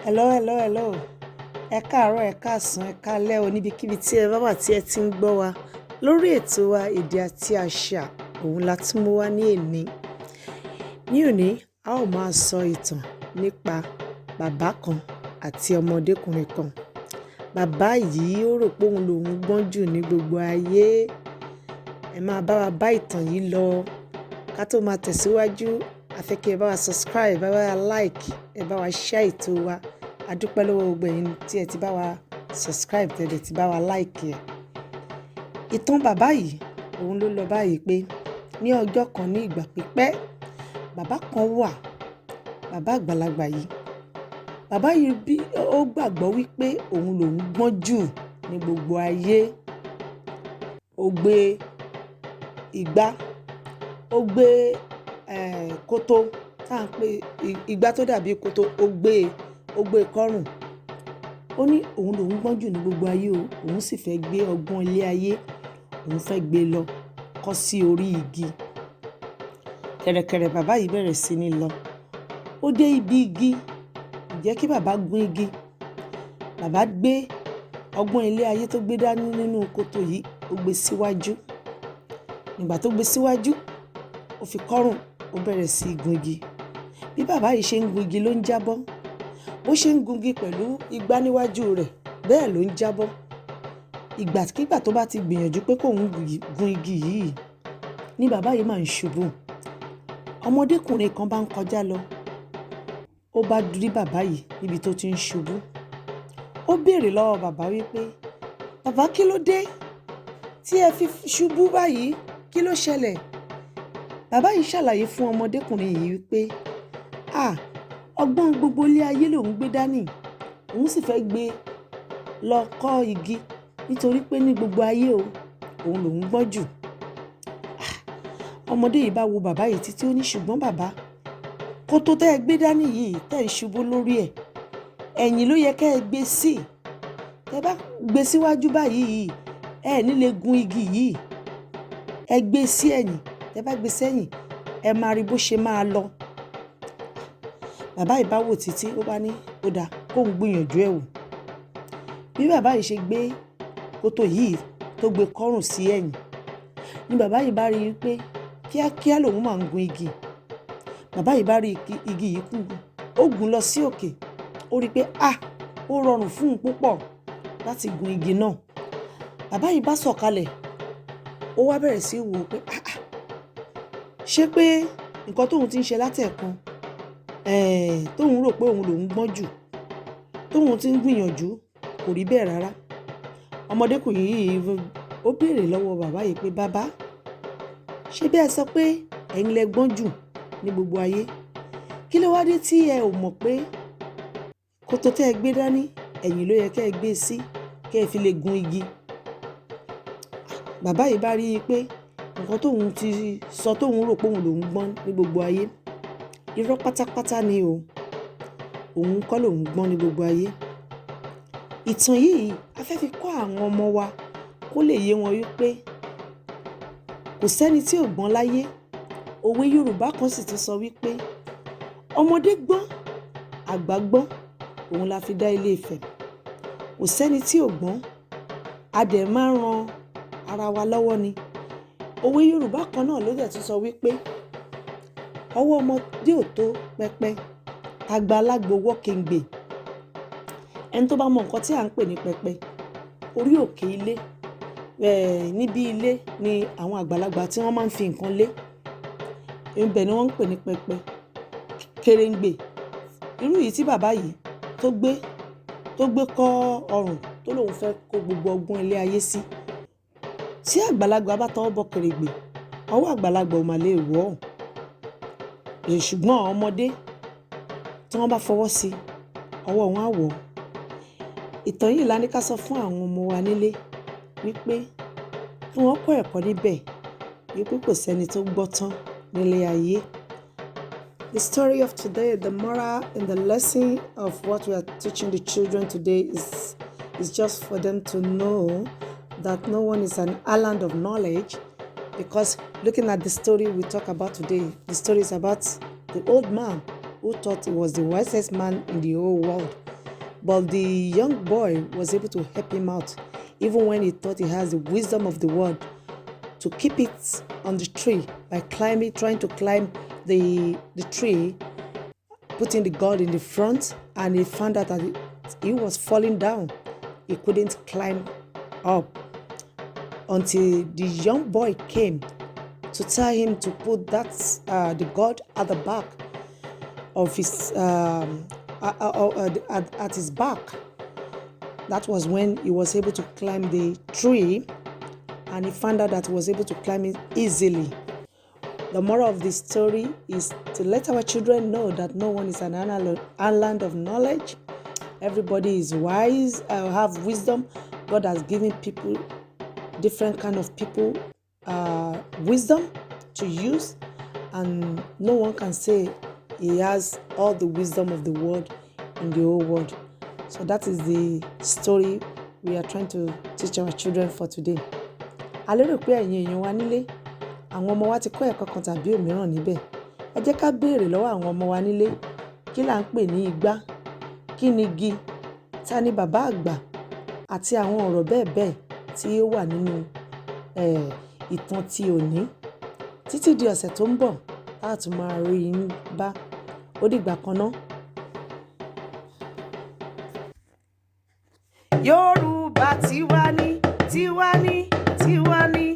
Hello. Ẹ káàárọ̀, ẹ káàsán, ẹ káalẹ́ o níbikíbi tí ẹ bá wà tí ẹ ti ń gbọ́ wa. Lórí ètò wa Èdè àti Àṣà, òun la tún mú wá ní èní. Ní òní, a ó máa sọ ìtàn nípa bàbá kan àti ọmọdékùnrin kan. Bàbá yìí ó rò pé òun lòun gbọ́n jù ní gbogbo ayé. Ẹ máa bá wa bá ìtàn yìí lọ. Ká tó máa tẹ̀síwájú, a fẹ́ kí ẹ bá wa subscribe, bá wa like, ẹ bá wa share ètò wa. A dúpẹ́ lọ́wọ́ gbogbo ẹ̀yin tí ẹ ti bá wa subscribe, tẹ̀lé ti bá wa like ẹ̀. Ìtàn bàbá yìí, òun ló lọ báyìí pé ní ọjọ́ kan ní ìgbà pípẹ́, bàbá kan wà, bàbá àgbàlagbà yìí. Bàbá yìí ó gbàgbọ́ wípé òun lòun gbọ́n jù ní gbogbo ayé. Ó gbé igbá, ó gbé kótó, tá à ń pè igbá tó dàbí kótó, ó gbé kọ́rùn. Ó ní òun lòun gbọ́n jù ní gbogbo ayé o, òun sì fẹ́ gbé ọgbọ́n ilé ayé, òun fẹ́ gbé lọ kọ́ sí orí igi. Kẹ̀rẹ̀kẹ̀rẹ̀ bàbá yìí bẹ̀rẹ̀ sí ní lọ. Ó dé ibi igi, ǹjẹ́ kí bàbá gún igi. Bàbá gbé ọgbọ́n ilé ayé tó gbé dání nínú kòtò yìí, ó gbé síwájú. Nígbà tó gbé síwájú, ó fi kọ́rùn, ó bẹ̀rẹ̀ sí í gun igi. Bí bàbá yìí ṣe ń gun igi ló ń jábọ́. Bó ṣe ń gun igi pẹ̀lú igbá níwájú rẹ̀, bẹ́ẹ̀ ló ń jábọ́. Ìgbàkígbà tó bá ti gbìyànjú pé kóun gun igi yìí, ní bàbá yìí máa ń ṣubú. Ọmọdékùnrin kan bá ń kọjá lọ, ó bá rí bàbá yìí níbi tó ti ń ṣubú. Ó béèrè lọ́wọ́ bàbá wípé, "Bàbá, kí ló dé tí ẹ fi ṣubú báyìí? Kí ló ṣẹlẹ̀?" Bàbá yìí ṣàlàyé fún ọmọdékùnrin yìí wípé, ọgbọ́n gbogbo ilé ayé lòun gbé dání, òun sì fẹ́ gbé lọ kọ́ igi nítorí pé ní gbogbo ayé òun lòun gbọ́n jù. Ọmọdé yìí bá wo bàbá yìí títí ó ní, "Ṣùgbọ́n bàbá, kótó tẹ́ ẹ gbé dání yìí tẹ́ ẹ ṣubú lórí ẹ̀, ẹ̀yìn ló yẹ kẹ́ ẹ gbé sí. Tẹ́ bá gbé síwájú báyìí, ẹ ní lè gun igi yìí. Ẹ gbé sí ẹ̀yìn, tẹ́ bá gbé sẹ́yìn, ẹ máa rí bó ṣe máa lọ." Bàbá yìí bá wò títí, ó bá ní ó dáa kóun gbìyànjú ẹ̀ wò. Bí bàbá yìí ṣe gbé kótó yìí tó gbé kọ́rùn sí ẹ̀yìn, ni bàbá yìí bá rí i pé kíákíá lòun máa ń gun igi. Bàbá yìí bá rí igi yìí kú, ó gùn lọ sí òkè. Ó rí i pé ó rọrùn fún un púpọ̀ láti gun igi náà. Bàbá yìí bá sọ̀kalẹ̀, ó wá bẹ̀rẹ̀ sí í wò ó pé ṣé pé nǹkan tóun ti ń ṣe látẹ̀ẹ̀kan, tóun rò pé òun lòun gbọ́n jù, tóun ti ń gbìyànjú, kò rí bẹ́ẹ̀ rárá. Ọmọdékùnrin yìí ó béèrè lọ́wọ́ bàbá yìí pé, "Bàbá, ṣé bí ẹ sọ pé ẹ̀yin lẹ gbọ́n jù ní gbogbo ayé, kí ló wá dé tí ẹ ò mọ̀ pé kótó tẹ́ ẹ gbé dání, ẹ̀yìn ló yẹ kẹ́ ẹ gbé sí kẹ́ ẹ fi lè gun igi?" Bàbá yìí bá rí i pé nǹkan tóun ti sọ tóun rò pé òun lòun gbọ́n ní gbogbo ayé, irọ́ pátápátá ni o. Òun kọ́ lòun gbọ́n ní gbogbo ayé. Ìtàn yìí a fẹ́ fi kọ́ àwọn ọmọ wa kó lè yé wọn wípé kò sẹ́ni tí ò gbọ́n láyé. Òwe Yorùbá kan sì ti sọ wípé ọmọdé gbọ́n, àgbà gbọ́n, òun la fi dá Ilé Ifẹ̀. Kò sẹ́ni tí ò gbọ́n, a dẹ̀ máa ń ran ara wa lọ́wọ́ ni. Òwe Yorùbá kan náà ló dẹ̀ tún sọ wípé ọwọ́ ọmọdé ò tó pẹpẹ, àgbàlagbà wọ́ kèǹgbè. Ẹni tó bá mọ nǹkan tí à ń pè ní pẹpẹ, orí òkè ilé, níbi ilé ni àwọn àgbàlagbà tí wọ́n máa ń fi nǹkan lé, ibẹ̀ ni wọ́n ń pè ní pẹpẹ. Kèrèǹgbè, irú yìí tí bàbá yìí tó gbé kọ́ ọrùn tó lòun fẹ́ kó gbogbo ọgbọ́n ilé ayé sí. Tí àgbàlagbà bá tọwọ́ bọ kèrèǹgbè, ọwọ́ àgbàlagbà ò mà lè wọ̀ ọ́. Ṣùgbọ́n ọmọdé tí wọ́n bá fọwọ́ sí, ọwọ́ wọn á wọ̀ ọ́. Ìtàn yìí la ní ká sọ fún àwọn ọmọ wa nílé wípé kí wọ́n kọ́ ẹ̀kọ́ níbẹ̀ wípé kò sẹ́ni tó gbọ́n tán nílé ayé. The story of today, the moral and the lesson of what we are teaching the children today is just for them to know that no one is an island of knowledge, because looking at the story we talk about today, the story is about the old man who thought he was the wisest man in the whole world. But the young boy was able to help him out, even when he thought he has the wisdom of the world, to keep it on the tree by trying to climb the tree, putting the gourd in the front, and he found out that he was falling down. He couldn't climb up until the young boy came to tell him to put the gourd at the back of his at his back. That was when he was able to climb the tree, and he found out that he was able to climb it easily. The moral of this story is to let our children know that no one is an island of knowledge. Everybody is wise, have wisdom. God has given people, different kind of people, wisdom to use, and no one can say he has all the wisdom of the world in the whole world. So that is the story we are trying to teach our children for today. A lérò pé ẹ̀yin èèyàn wa nílé, àwọn ọmọ wa ti kọ́ ẹ̀kọ́ kan tàbí òmíràn níbẹ̀. Ẹ jẹ́ ká béèrè lọ́wọ́ àwọn ọmọ wa nílé, kí là ń pè ní igbá, kí ni igi, ta ni bàbá àgbà, àti àwọn ọ̀rọ̀ bẹ́ẹ̀ bẹ́ẹ̀ tí ó wà nínú ìtàn ti òní. Títí di ọ̀sẹ̀ tó ń bọ̀, a tún máa rí yín bá. Ó dìgbà kan náà. Yorùbá tiwa ni, tiwa ni, tiwa ni.